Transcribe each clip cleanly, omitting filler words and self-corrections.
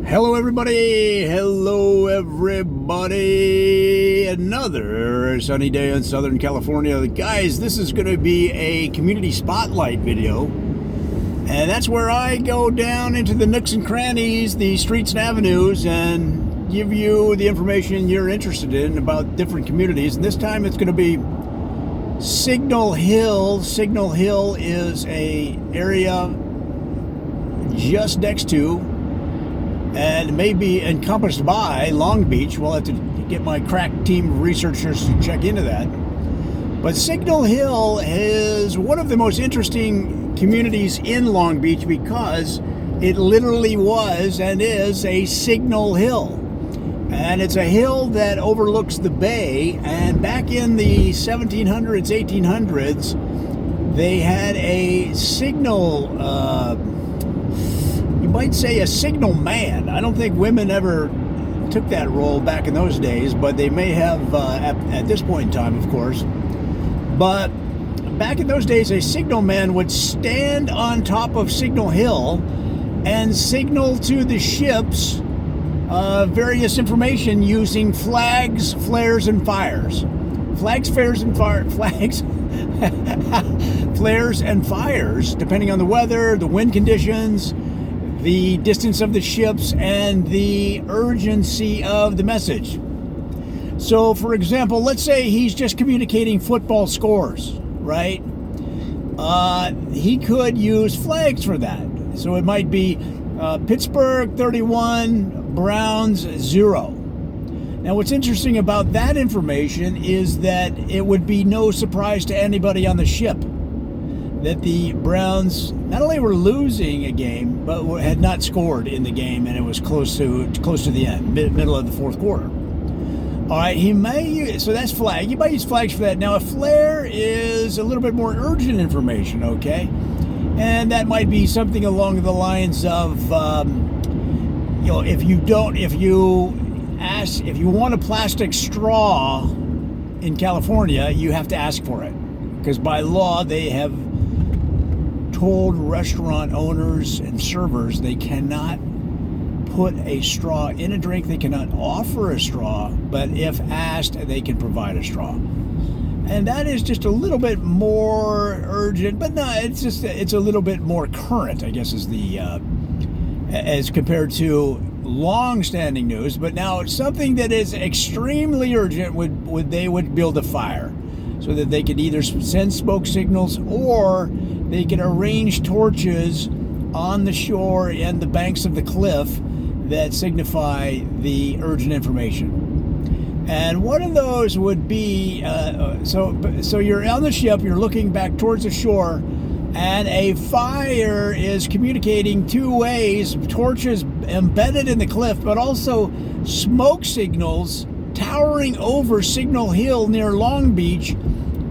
Hello everybody, another sunny day in Southern California. Guys, this is going to be a community spotlight video, and that's where I go down into the nooks and crannies, the streets and avenues, and give you the information you're interested in about different communities. And this time it's going to be Signal Hill. Signal Hill is a area just next to and may be encompassed by Long Beach. We'll have to get my crack team of researchers to check into that. But Signal Hill is one of the most interesting communities in Long Beach because it literally was and is a signal hill. And it's a hill that overlooks the bay. And back in the 1700s, 1800s, they had a signal you might say a signal man. I don't think women ever took that role back in those days, but they may have at this point in time, of course. But back in those days, a signal man would stand on top of Signal Hill and signal to the ships various information using flags, flares, and fires. Flags, flares, and flares and fires, depending on the weather, the wind conditions, the distance of the ships, and the urgency of the message. So, for example, let's say he's just communicating football scores, right? He could use flags for that. So it might be Pittsburgh 31, Browns 0. Now, what's interesting about that information is that it would be no surprise to anybody on the ship that the Browns not only were losing a game, but had not scored in the game, and it was close to the end, middle of the fourth quarter. All right, he may use, so that's flag. You might use flags for that. Now, a flare is a little bit more urgent information, okay? And that might be something along the lines of, if you want a plastic straw in California, you have to ask for it, because by law they have told restaurant owners and servers they cannot put a straw in a drink. They cannot offer a straw, but if asked, they can provide a straw. And that is just a little bit more urgent, but no, it's a little bit more current, I guess, is the as compared to long-standing news. But now something that is extremely urgent they would build a fire so that they could either send smoke signals or they could arrange torches on the shore and the banks of the cliff that signify the urgent information. And one of those would be, so you're on the ship, you're looking back towards the shore, and a fire is communicating two ways, torches embedded in the cliff, but also smoke signals towering over Signal Hill near Long Beach.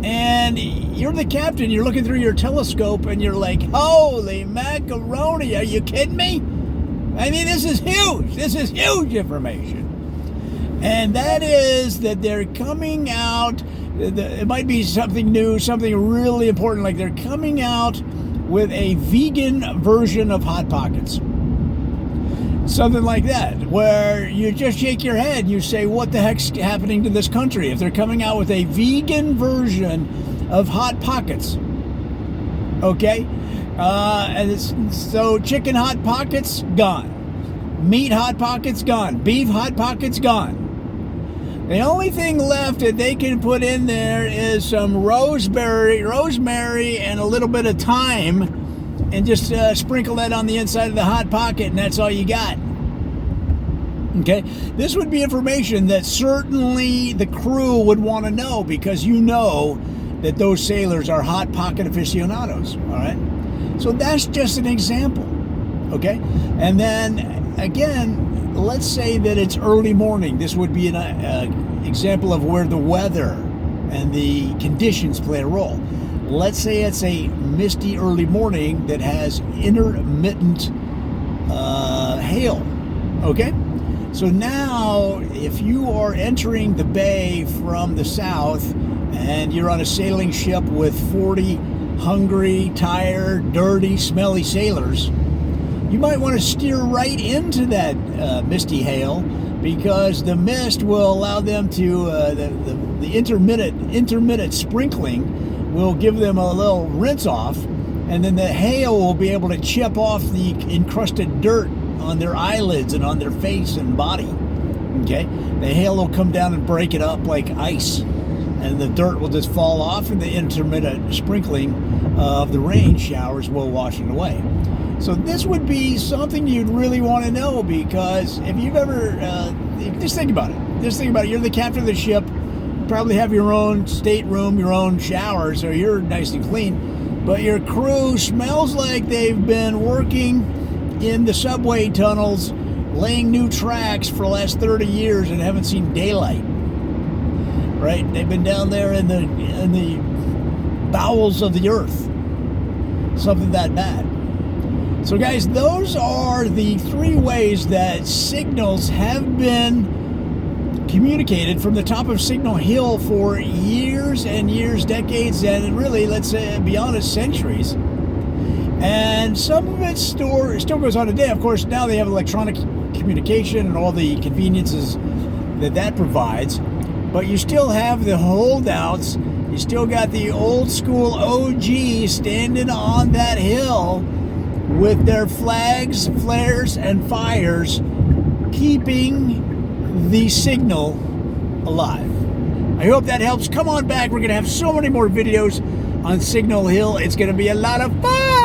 And you're the captain, you're looking through your telescope, and you're like, holy macaroni, are you kidding me? I mean, this is huge information. And that is that they're coming out, it might be something new, something really important, like they're coming out with a vegan version of Hot Pockets. Something like that, where you just shake your head and you say, what the heck's happening to this country if they're coming out with a vegan version of Hot Pockets? Okay? So chicken Hot Pockets, gone. Meat Hot Pockets, gone. Beef Hot Pockets, gone. The only thing left that they can put in there is some rosemary, and a little bit of thyme, and just sprinkle that on the inside of the Hot Pocket, and that's all you got. Okay? This would be information that certainly the crew would want to know, because you know that those sailors are Hot Pocket aficionados, all right? So that's just an example, okay? And then, again, let's say that it's early morning. This would be an example of where the weather and the conditions play a role. Let's say it's a misty early morning that has intermittent hail, okay? So now, if you are entering the bay from the south and you're on a sailing ship with 40 hungry, tired, dirty, smelly sailors, you might want to steer right into that misty hail, because the mist will allow them to, the intermittent sprinkling will give them a little rinse off, and then the hail will be able to chip off the encrusted dirt on their eyelids and on their face and body. Okay? The hail will come down and break it up like ice, and the dirt will just fall off, and the intermittent sprinkling of the rain showers will wash it away. So this would be something you'd really want to know, because if you've ever, just think about it. Just think about it. You're the captain of the ship. You probably have your own stateroom, your own shower, so you're nice and clean. But your crew smells like they've been working in the subway tunnels, laying new tracks for the last 30 years and haven't seen daylight. Right? They've been down there in the bowels of the earth. Something that bad. So guys, those are the 3 ways that signals have been communicated from the top of Signal Hill for years and years, decades, and really, let's say, be honest, centuries. And some of it still goes on today. Of course, now they have electronic communication and all the conveniences that provides. But you still have the holdouts. You still got the old school OG standing on that hill with their flags, flares, and fires, keeping the signal alive. I hope that helps. Come on back. We're going to have so many more videos on Signal Hill. It's going to be a lot of fun.